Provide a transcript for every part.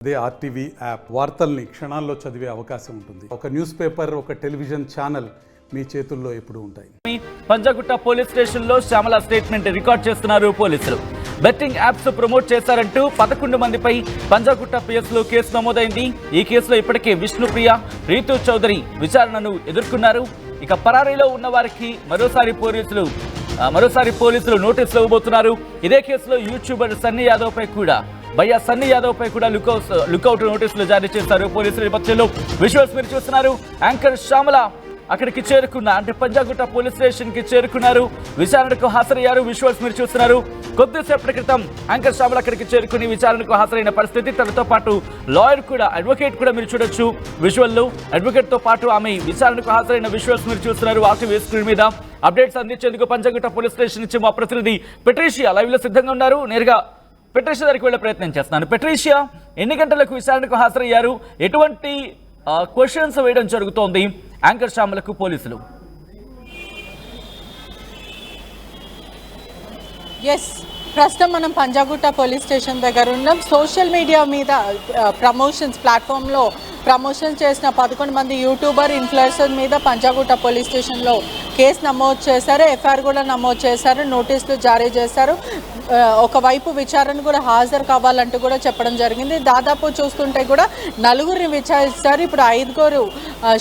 అదే RTV app వార్తల్ని క్షణాల్లో చదివే అవకాశం ఉంటుంది. ఒక న్యూస్ పేపర్, ఒక టెలివిజన్ ఛానల్ మీ చేతుల్లో ఎప్పుడూ ఉంటాయి. పంజాగుట్ట పోలీస్ స్టేషన్ లో శ్యామల స్టేట్మెంట్ రికార్డ్ చేస్తున్నారు పోలీసులు. బెట్టింగ్ యాప్స్ ప్రమోట్ చేశారంటూ 11 మందిపై పంజాగుట్ట పిఎస్ లో కేసు నమోదైంది. ఈ కేసులో ఇప్పటికే విష్ణుప్రియ, రీతు చౌదరి విచారణను ఎదుర్కొన్నారు. ఇక పరారీలో ఉన్న వారికి మరోసారి పోలీసులు నోటీసులు ఇవ్వబోతున్నారు. ఇదే కేసులో యూట్యూబర్ సన్నీ యాదవ్ పై కూడా సన్నీ యాదవ్ పై కూడా లుకౌట్ నోటీసులు జారీ చేశారు పోలీసుల నేపథ్యంలో. విజువల్స్ మీరు చూస్తున్నారు. యాంకర్ శ్యామల అక్కడికి అంటే పంజాగుట్ట పోలీస్ స్టేషన్ కి చేరుకున్నారు. విచారణకు హాజరయ్యారు. విజువల్స్ మీరు చూస్తున్నారు. కొద్దిసేపటి క్రితం యాంకర్ శ్యామల అక్కడికి చేరుకుని విచారణకు హాజరైన పరిస్థితి. తనతో పాటు లాయర్ కూడా, అడ్వకేట్ కూడా మీరు చూడొచ్చు విజువల్లో. అడ్వకేట్ తో పాటు ఆమె విచారణకు హాజరైన విజువల్స్ మీరు చూస్తున్నారు. ఆర్టీవీ స్క్రీన్ మీద అప్డేట్స్ అందించేందుకు పంజాగుట్ట పోలీస్ స్టేషన్ నుంచి మా ప్రతినిధి పెట్రీషియా లైవ్ లో సిద్ధంగా ఉన్నారు. నేరుగా పెట్రీషియా దగ్గరికి వెళ్లే ప్రయత్నం చేస్తున్నాను. పెట్రీషియా, ఎన్ని గంటలకు విచారణకు హాజరయ్యారు? ఎటువంటి క్వశ్చన్స్ వేయడం జరుగుతోంది యాంకర్ శ్యామలకు పోలీసులు? ప్రస్తుతం మనం పంజాగుట్ట పోలీస్ స్టేషన్ దగ్గర ఉన్నాం. సోషల్ మీడియా మీద ప్లాట్ఫామ్లో ప్రమోషన్ చేసిన 11 మంది యూట్యూబర్, ఇన్ఫ్లుయెన్సర్ మీద పంజాగుట్ట పోలీస్ స్టేషన్లో కేసు నమోదు చేశారు. ఎఫ్ఐఆర్ కూడా నమోదు చేశారు. నోటీసులు జారీ చేశారు. ఒకవైపు విచారణ కూడా హాజరు కావాలంటూ కూడా చెప్పడం జరిగింది. దాదాపు చూస్తుంటే కూడా 4గురిని విచారిస్తారు. ఇప్పుడు 5గురు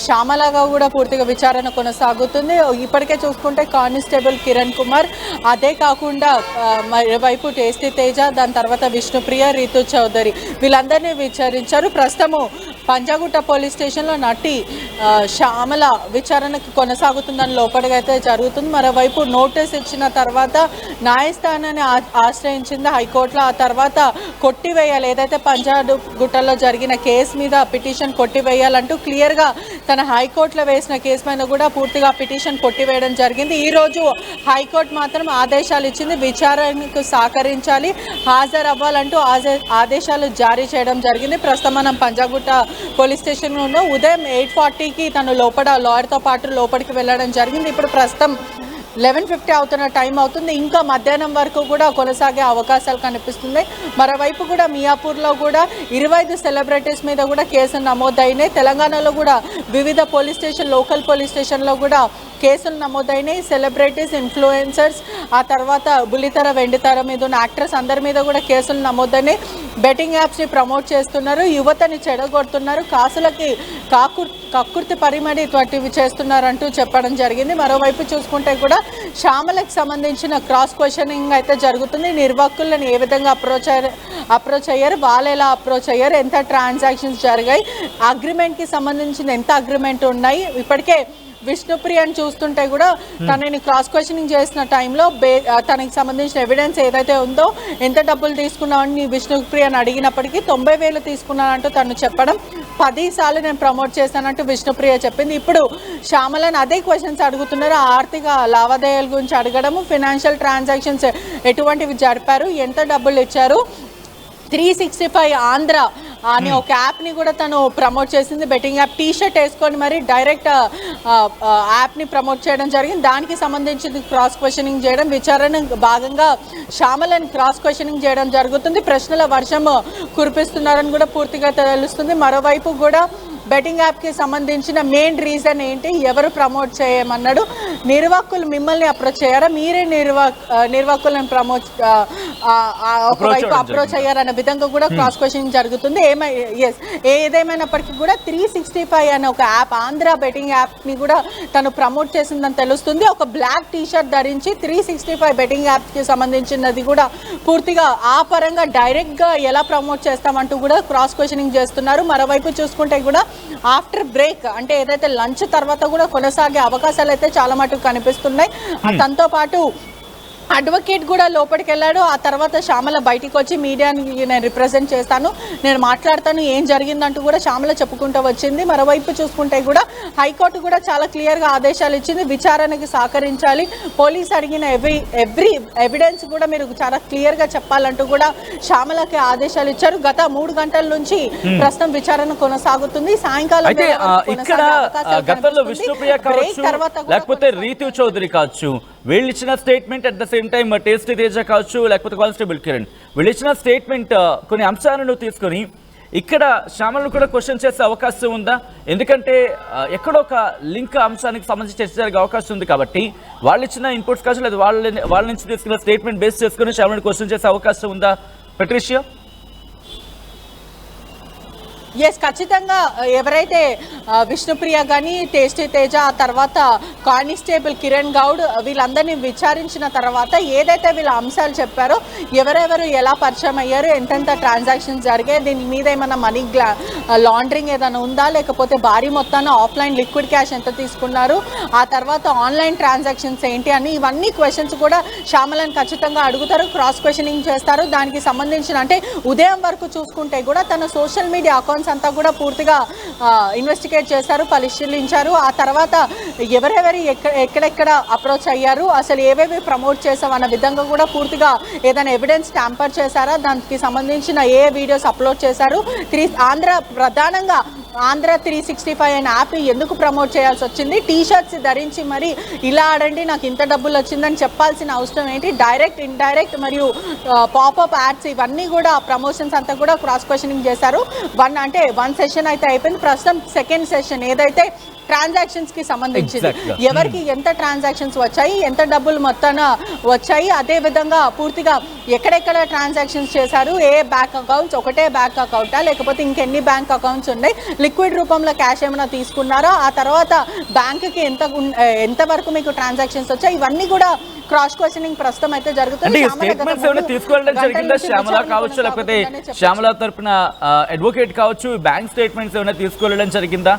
శ్యామలగా కూడా పూర్తిగా విచారణ కొనసాగుతుంది. ఇప్పటికే చూసుకుంటే కానిస్టేబుల్ కిరణ్ కుమార్, అదే కాకుండా వైపు టేస్టీ తేజ, దాని తర్వాత విష్ణుప్రియ, రీతు చౌదరి వీళ్ళందరినీ విచారించారు. ప్రస్తుతము పంజాగుట్ట పోలీస్ స్టేషన్లో నటి శ్యామల విచారణకు కొనసాగుతుందని లోపలికైతే జరుగుతుంది. మరోవైపు నోటీస్ ఇచ్చిన తర్వాత న్యాయస్థానాన్ని ఆశ్రయించింది హైకోర్టులో. ఆ తర్వాత కొట్టివేయాలి, ఏదైతే పంజాగుట్టలో జరిగిన కేసు మీద పిటిషన్ కొట్టివేయాలంటూ క్లియర్గా తన హైకోర్టులో వేసిన కేసు పైన కూడా పూర్తిగా పిటిషన్ కొట్టివేయడం జరిగింది. ఈరోజు హైకోర్టు మాత్రం ఆదేశాలు ఇచ్చింది. విచారణకు సహకరించాలి, హాజరవ్వాలంటూ ఆదేశాలు జారీ చేయడం జరిగింది. ప్రస్తుతం మనం పంజాగుట్ట పోలీస్ స్టేషన్లో ఉన్న ఉదయం 8:40కి తను లాయర్తో పాటు లోపలికి వెళ్ళడం జరిగింది. ఇప్పుడు ప్రస్తుతం 11:50 అవుతున్న టైం అవుతుంది. ఇంకా మధ్యాహ్నం వరకు కూడా కొనసాగే అవకాశాలు కనిపిస్తుంది. మరోవైపు కూడా మియాపూర్లో కూడా 25 సెలబ్రిటీస్ మీద కూడా కేసులు నమోదైనాయి. తెలంగాణలో కూడా వివిధ లోకల్ పోలీస్ స్టేషన్లో కూడా కేసులు నమోదైనాయి. సెలబ్రిటీస్, ఇన్ఫ్లుయెన్సర్స్, ఆ తర్వాత బుల్లితెర, వెండితెర మీద ఉన్న యాక్టర్స్ అందరి మీద కూడా కేసులు నమోదైనాయి. బెట్టింగ్ యాప్స్ని ప్రమోట్ చేస్తున్నారు, యువతని చెడగొడుతున్నారు, కాసులకి కక్కుర్తి పరిమడి ఇటువంటివి చేస్తున్నారంటూ చెప్పడం జరిగింది. మరోవైపు చూసుకుంటే కూడా శ్యామలకు సంబంధించిన క్రాస్ క్వశ్చనింగ్ అయితే జరుగుతుంది. నిర్వాహకులను ఏ విధంగా అప్రోచ్ అయ్యారు, వాళ్ళు ఎలా అప్రోచ్ అయ్యారు, ఎంత ట్రాన్సాక్షన్స్ జరిగాయి, అగ్రిమెంట్కి సంబంధించిన ఎంత అగ్రిమెంట్ ఉన్నాయి. ఇప్పటికే విష్ణుప్రియని చూస్తుంటే కూడా తనని క్రాస్ క్వశ్చనింగ్ చేసిన టైంలో తనకి సంబంధించిన ఎవిడెన్స్ ఏదైతే ఉందో, ఎంత డబ్బులు తీసుకున్నామని విష్ణుప్రియని అడిగినప్పటికీ 90,000 తీసుకున్నానంటూ తను చెప్పడం, 10 సార్లు నేను ప్రమోట్ చేశానంటూ విష్ణుప్రియ చెప్పింది. ఇప్పుడు శ్యామలని అదే క్వశ్చన్స్ అడుగుతున్నారు. ఆర్థిక లావాదేవీల గురించి అడగడము, ఫినాన్షియల్ ట్రాన్సాక్షన్స్ ఎటువంటివి జరిపారు, ఎంత డబ్బులు ఇచ్చారు, 365 ఆంధ్ర అని ఒక యాప్ని కూడా తను ప్రమోట్ చేసింది. బెట్టింగ్ యాప్ టీషర్ట్ వేసుకొని మరి డైరెక్ట్ యాప్ని ప్రమోట్ చేయడం జరిగింది. దానికి సంబంధించి క్రాస్ క్వశ్చనింగ్ చేయడం, విచారణ భాగంగా శ్యామలని క్రాస్ క్వశ్చనింగ్ చేయడం జరుగుతుంది. ప్రశ్నల వర్షం కురిపిస్తున్నారని కూడా పూర్తిగా తెలుస్తుంది. మరోవైపు కూడా బెట్టింగ్ యాప్కి సంబంధించిన మెయిన్ రీజన్ ఏంటి, ఎవరు ప్రమోట్ చేయమన్నాడు, నిర్వాహకులు మిమ్మల్ని అప్రోచ్ అయ్యారా, మీరే నిర్వాహకులను ఒకవైపు అప్రోచ్ అయ్యారన్న విధంగా కూడా క్రాస్ క్వశ్చనింగ్ జరుగుతుంది. ఏదేమైనప్పటికీ కూడా 365 అనే ఒక యాప్, ఆంధ్ర బెట్టింగ్ యాప్ని కూడా తను ప్రమోట్ చేసిందని తెలుస్తుంది. ఒక బ్లాక్ టీషర్ట్ ధరించి 365 బెట్టింగ్ యాప్కి సంబంధించినది కూడా పూర్తిగా ఆ పరంగా డైరెక్ట్గా ఎలా ప్రమోట్ చేస్తామంటూ కూడా క్రాస్ క్వశ్చనింగ్ చేస్తున్నారు. మరోవైపు చూసుకుంటే కూడా ఆఫ్టర్ బ్రేక్, అంటే ఏదైతే లంచ్ తర్వాత కూడా కొనసాగే అవకాశాలు అయితే చాలా మటుకు కనిపిస్తున్నాయి. తనతో పాటు అడ్వకేట్ కూడా లోపలికి వెళ్ళాడు. ఆ తర్వాత శ్యామల బయటికి వచ్చి మీడియాని నేను రిప్రజెంట్ చేస్తాను, నేను మాట్లాడతాను, ఏం జరిగిందంటూ కూడా శ్యామల చెప్పుకుంటూ వచ్చింది. మరోవైపు చూసుకుంటే కూడా హైకోర్టు కూడా చాలా క్లియర్గా ఆదేశాలు ఇచ్చింది. విచారణకి సహకరించాలి, పోలీస్ అడిగిన ఎవ్రీ ఎవిడెన్స్ కూడా మీరు చాలా క్లియర్గా చెప్పాలంటూ కూడా శ్యామలకి ఆదేశాలు ఇచ్చారు. గత 3 గంటల నుంచి ప్రస్తుతం విచారణ కొనసాగుతుంది. సాయంకాలం లేకపోతే రీతు చౌదరి కావచ్చు, వీళ్ళు ఇచ్చిన statement at the same time tasty Teja కావచ్చు, లేకపోతే కానిస్టేబుల్ కిరణ్ వీళ్ళు ఇచ్చిన స్టేట్మెంట్ కొన్ని అంశాలను తీసుకొని ఇక్కడ శ్యామలను కూడా క్వశ్చన్ చేసే అవకాశం ఉందా? ఎందుకంటే ఎక్కడో ఒక లింక్ అంశానికి సంబంధించి చర్చ జరిగే అవకాశం ఉంది కాబట్టి వాళ్ళు ఇచ్చిన ఇన్పుట్స్ కావచ్చు లేదా వాళ్ళ నుంచి తీసుకున్న స్టేట్మెంట్ బేస్ చేసుకుని శ్యామలను క్వశ్చన్ చేసే అవకాశం ఉందా పెట్రిషియా? ఎస్, ఖచ్చితంగా ఎవరైతే విష్ణుప్రియ కానీ టేస్టీ తేజ ఆ తర్వాత కానిస్టేబుల్ కిరణ్ గౌడ్ వీళ్ళందరినీ విచారించిన తర్వాత ఏదైతే వీళ్ళ అంశాలు చెప్పారో ఎవరెవరు ఎలా పరిచయం అయ్యారు, ఎంతెంత ట్రాన్సాక్షన్స్ జరిగాయి, దీని మీద ఏమైనా మనీ లాండరింగ్ ఏదైనా ఉందా, లేకపోతే భారీ మొత్తాన ఆఫ్లైన్ లిక్విడ్ క్యాష్ ఎంత తీసుకున్నారు, ఆ తర్వాత ఆన్లైన్ ట్రాన్సాక్షన్స్ ఏంటి అని ఇవన్నీ క్వశ్చన్స్ కూడా శ్యామలను ఖచ్చితంగా అడుగుతారు, క్రాస్ క్వశ్చనింగ్ చేస్తారు. దానికి సంబంధించిన అంటే ఉదయం వరకు చూసుకుంటే కూడా తన సోషల్ మీడియా అకౌంట్స్ అంతా కూడా పూర్తిగా ఇన్వెస్టిగేట్ చేశారు, పరిశీలించారు. ఆ తర్వాత ఎవరెవరు ఎక్కడెక్కడ అప్రోచ్ అయ్యారు, అసలు ఏవేవి ప్రమోట్ చేసాం అన్న విధంగా కూడా పూర్తిగా ఏదైనా ఎవిడెన్స్ ట్యాంపర్ చేశారా, దానికి సంబంధించిన ఏ వీడియోస్ అప్లోడ్ చేశారు, ప్రధానంగా ఆంధ్ర 365 అనే యాప్ ఎందుకు ప్రమోట్ చేయాల్సి వచ్చింది, టీషర్ట్స్ ధరించి మరి ఇలా ఆడండి నాకు ఇంత డబ్బులు వచ్చిందని చెప్పాల్సిన అవసరం ఏంటి, డైరెక్ట్ ఇండైరెక్ట్ మరియు పాపప్ యాడ్స్ ఇవన్నీ కూడా ప్రమోషన్స్ అంతా కూడా క్రాస్ క్వశ్చనింగ్ చేశారు. వన్ సెషన్ అయితే అయిపోయింది. ప్రస్తుతం సెకండ్ సెషన్ ఏదైతే ట్రాన్సాక్షన్స్ కి సంబంధించింది, ఎవరికి ఎంత ట్రాన్సాక్షన్స్ వచ్చాయి, ఎంత డబ్బులు మొత్తాన వచ్చాయి, అదే విధంగా పూర్తిగా ఎక్కడెక్కడ ట్రాన్సాక్షన్స్ చేశారు, ఏ బ్యాంక్ అకౌంట్స్, ఒకటే బ్యాంక్ అకౌంటా లేకపోతే ఇంకెన్ని బ్యాంక్ అకౌంట్స్ ఉన్నాయి, లిక్విడ్ రూపంలో క్యాష్ ఏమైనా తీసుకున్నారా, ఆ తర్వాత బ్యాంకుకి ఎంత వరకు మీకు ట్రాన్సాక్షన్స్ వచ్చాయి, ఇవన్నీ కూడా క్రాస్ క్వశ్చనింగ్ ప్రస్తుతం అయితే జరుగుతుంది. శ్యామల కావచ్చు లేకపోతే శ్యామల తరపున అడ్వకేట్ కావచ్చు బ్యాంక్ స్టేట్మెంట్స్ ఏమైనా తీసుకెళ్ళడం జరిగిందా?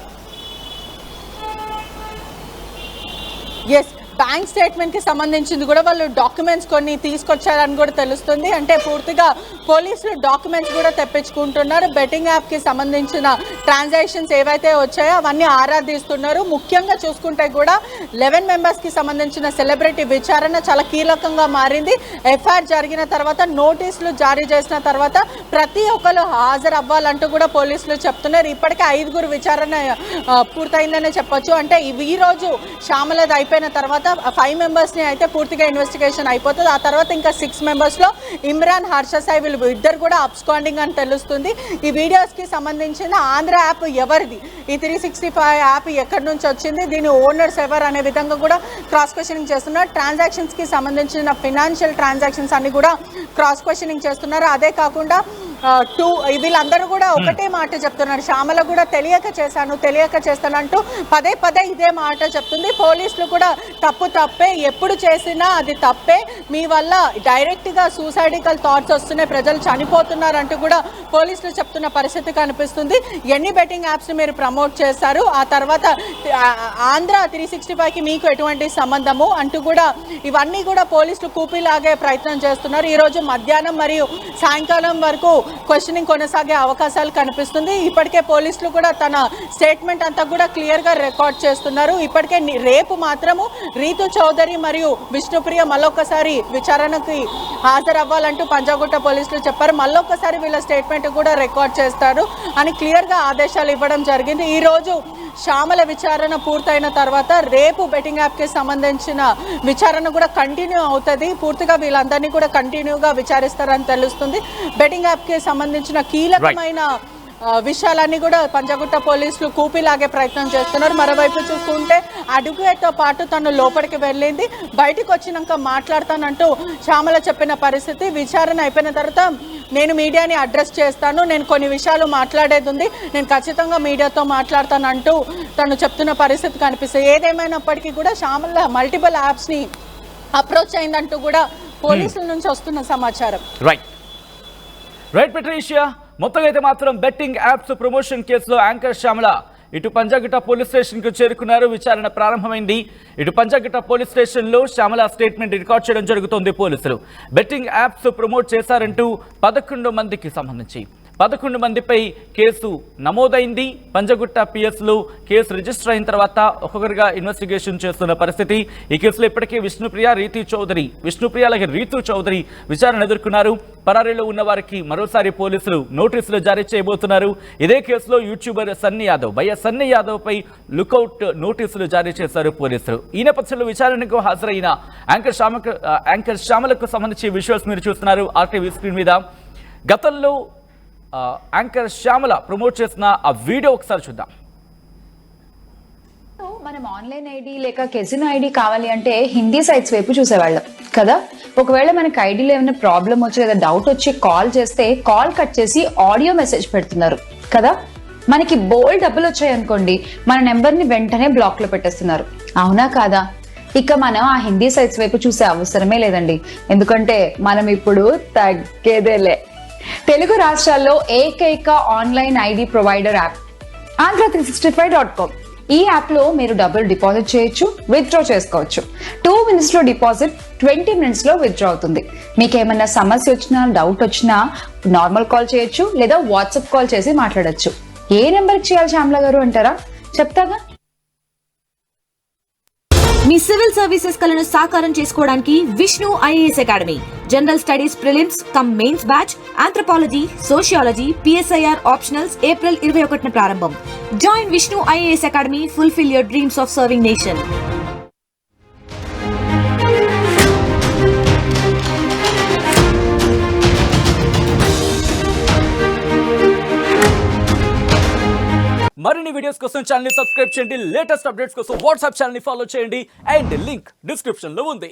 ఎస్, బ్యాంక్ స్టేట్మెంట్కి సంబంధించింది కూడా వాళ్ళు డాక్యుమెంట్స్ కొన్ని తీసుకొచ్చారని కూడా తెలుస్తుంది. అంటే పూర్తిగా పోలీసులు డాక్యుమెంట్స్ కూడా తెప్పించుకుంటున్నారు. బెట్టింగ్ యాప్కి సంబంధించిన ట్రాన్సాక్షన్స్ ఏవైతే వచ్చాయో అవన్నీ ఆరాధిస్తున్నారు. ముఖ్యంగా చూసుకుంటే కూడా 11 మెంబర్స్కి సంబంధించిన సెలబ్రిటీ విచారణ చాలా కీలకంగా మారింది. ఎఫ్ఐఆర్ జరిగిన తర్వాత నోటీసులు జారీ చేసిన తర్వాత ప్రతి ఒక్కరు హాజరు అవ్వాలంటూ కూడా పోలీసులు చెప్తున్నారు. ఇప్పటికే 5 విచారణ పూర్తయిందనే చెప్పొచ్చు. అంటే ఈ రోజు శ్యామలది అయిపోయిన తర్వాత 5 మెంబర్స్ని అయితే పూర్తిగా ఇన్వెస్టిగేషన్ అయిపోతుంది. ఆ తర్వాత ఇంకా 6 మెంబర్స్లో ఇమ్రాన్, హర్ష సాయి వీళ్ళు ఇద్దరు కూడా అబ్స్కాండింగ్ అని తెలుస్తుంది. ఈ వీడియోస్కి సంబంధించిన ఆంధ్ర యాప్ ఎవరిది, ఈ 365 యాప్ ఎక్కడి నుంచి వచ్చింది, దీని ఓనర్స్ ఎవరు అనే విధంగా కూడా క్రాస్ క్వశ్చనింగ్ చేస్తున్నారు. ట్రాన్సాక్షన్స్కి సంబంధించిన ఫినాన్షియల్ ట్రాన్సాక్షన్స్ అన్ని కూడా క్రాస్ క్వశ్చనింగ్ చేస్తున్నారు. అదే కాకుండా వీళ్ళందరూ కూడా ఒకటే మాట చెప్తున్నారు, శ్యామల కూడా తెలియక చేస్తానంటూ పదే ఇదే మాట చెప్తుంది. పోలీసులు కూడా తప్పే, ఎప్పుడు చేసినా అది తప్పే, మీ వల్ల డైరెక్ట్గా సూసైడికల్ థాట్స్ వస్తున్నాయి, ప్రజలు చనిపోతున్నారంటూ కూడా పోలీసులు చెప్తున్న పరిస్థితి కనిపిస్తుంది. ఎన్ని బెట్టింగ్ యాప్స్ని మీరు ప్రమోట్ చేశారు, ఆ తర్వాత ఆంధ్ర 365కి మీకు ఎటువంటి సంబంధము అంటూ కూడా ఇవన్నీ కూడా పోలీసులు కూపీలాగే ప్రయత్నం చేస్తున్నారు. ఈరోజు మధ్యాహ్నం మరియు సాయంకాలం వరకు క్వశ్చనింగ్ కొనసాగే అవకాశాలు కనిపిస్తుంది. ఇప్పటికే పోలీసులు కూడా తన స్టేట్మెంట్ అంతా కూడా క్లియర్గా రికార్డ్ చేస్తున్నారు. ఇప్పటికే రేపు మాత్రము రీతు చౌదరి మరియు విష్ణుప్రియ మళ్ళొక్కసారి విచారణకి హాజరవ్వాలంటూ పంజాగుట్ట పోలీసులు చెప్పారు. మళ్ళొక్కసారి వీళ్ళ స్టేట్మెంట్ కూడా రికార్డ్ చేస్తారు అని క్లియర్గా ఆదేశాలు ఇవ్వడం జరిగింది. ఈరోజు శ్యామల విచారణ పూర్తయిన తర్వాత రేపు బెట్టింగ్ యాప్కి సంబంధించిన విచారణ కూడా కంటిన్యూ అవుతుంది. పూర్తిగా వీళ్ళందరినీ కూడా కంటిన్యూగా విచారిస్తారని తెలుస్తుంది. బెట్టింగ్ యాప్కి సంబంధించిన కీలకమైన విషయాలన్నీ కూడా పంజాగుట్ట పోలీసులు కూపీలాగే ప్రయత్నం చేస్తున్నారు. మరోవైపు చూసుకుంటే అడ్వకేట్తో పాటు తను లోపలికి వెళ్ళింది, బయటకు వచ్చినాక మాట్లాడతానంటూ శ్యామల చెప్పిన పరిస్థితి. విచారణ అయిపోయిన తర్వాత నేను మీడియాని అడ్రస్ చేస్తాను, నేను కొన్ని విషయాలు మాట్లాడేది ఉంది, నేను ఖచ్చితంగా మీడియాతో మాట్లాడతానంటూ తను చెప్తున్న పరిస్థితి కనిపిస్తుంది. ఏదేమైనప్పటికీ కూడా శ్యామల మల్టిపుల్ యాప్స్ని అప్రోచ్ అయిందంటూ కూడా పోలీసుల నుంచి వస్తున్న సమాచారం. రైట్ పెట్రిషియా, మొత్తం అయితే మాత్రం బెట్టింగ్ యాప్స్ ప్రమోషన్ కేసులో యాంకర్ శ్యామల ఇటు పంజాగుట్ట పోలీస్ స్టేషన్కు చేరుకున్నారు. విచారణ ప్రారంభమైంది. ఇటు పంజాగుట్ట పోలీస్ స్టేషన్లో శ్యామల స్టేట్మెంట్ రికార్డ్ చేయడం జరుగుతోంది. పోలీసులు బెట్టింగ్ యాప్స్ ప్రమోట్ చేశారంటూ 11 మందికి సంబంధించి 11 మందిపై కేసు నమోదైంది. పంజాగుట్ట పిఎస్లో కేసు రిజిస్టర్ అయిన తర్వాత ఒక్కొక్కరిగా ఇన్వెస్టిగేషన్ చేస్తున్న పరిస్థితి. ఈ కేసులో ఇప్పటికే విష్ణుప్రియ అలాగే రీతు చౌదరి విచారణ ఎదుర్కొన్నారు. పరారీలో ఉన్న వారికి మరోసారి పోలీసులు నోటీసులు జారీ చేయబోతున్నారు. ఇదే కేసులో యూట్యూబర్ సన్నీ యాదవ్ పై లుకౌట్ నోటీసులు జారీ చేశారు పోలీసులు. ఈ నేపథ్యంలో విచారణకు హాజరైన యాంకర్ శ్యామలకు సంబంధించి విజువల్స్ మీరు చూస్తున్నారు ఆర్టీవీ స్క్రీన్ మీద. గతంలో యాంకర్ శ్యామల ప్రమోట్ చేసిన ఆ వీడియో ఒకసారి చూద్దాం. మనం ఆన్లైన్ ఐడి లేక కెజినో ఐడి కావాలి అంటే హిందీ సైట్స్ వైపు చూసేవాళ్ళం కదా. ఒకవేళ మనకి ఐడిలో ఏమైనా ప్రాబ్లం వచ్చి లేదా డౌట్ వచ్చి కాల్ చేస్తే కాల్ కట్ చేసి ఆడియో మెసేజ్ పెడుతున్నారు కదా. మనకి బోల్డ్ డబ్బులు వచ్చాయి అనుకోండి, మన నెంబర్ ని వెంటనే బ్లాక్ లో పెట్టేస్తున్నారు. అవునా కాదా? ఇక మనం ఆ హిందీ సైట్స్ వైపు చూసే అవసరమే లేదండి, ఎందుకంటే మనం ఇప్పుడు తగ్గేదేలే. తెలుగు రాష్ట్రాల్లో ఏకైక online ID provider app andhra365.com. ఈ యాప్ లో మీరు డబ్బులు డిపాజిట్ చేయొచ్చు, విత్డ్రా చేసుకోవచ్చు. 2 minutes లో డిపాజిట్, 20 minutes లో విత్డ్రా అవుతుంది. మీకు ఏమన్నా సమస్య వచ్చినా, డౌట్ వచ్చినా నార్మల్ కాల్ చేయొచ్చు లేదా వాట్సాప్ కాల్ చేసి మాట్లాడొచ్చు. ఏ నెంబర్కి చేయాలి శ్యామల గారు అంటారా? చెప్తాగా. మీ సివిల్ సర్వీసెస్ కలను సాకారం చేసుకోవడానికి Vishnu IAS academy general studies prelims cum mains batch, anthropology, sociology, PSIR optionals April 21న ప్రారంభం. Join Vishnu IAS academy, fulfil your dreams of serving nation. మరిన్ని వీడియోస్ కోసం ఛానల్ ని సబ్స్క్రైబ్ చేయండి. లేటెస్ట్ అప్డేట్స్ కోసం వాట్సాప్ ఛానల్ ని ఫాలో చేయండి. అండ్ లింక్ డిస్క్రిప్షన్ లో ఉంది.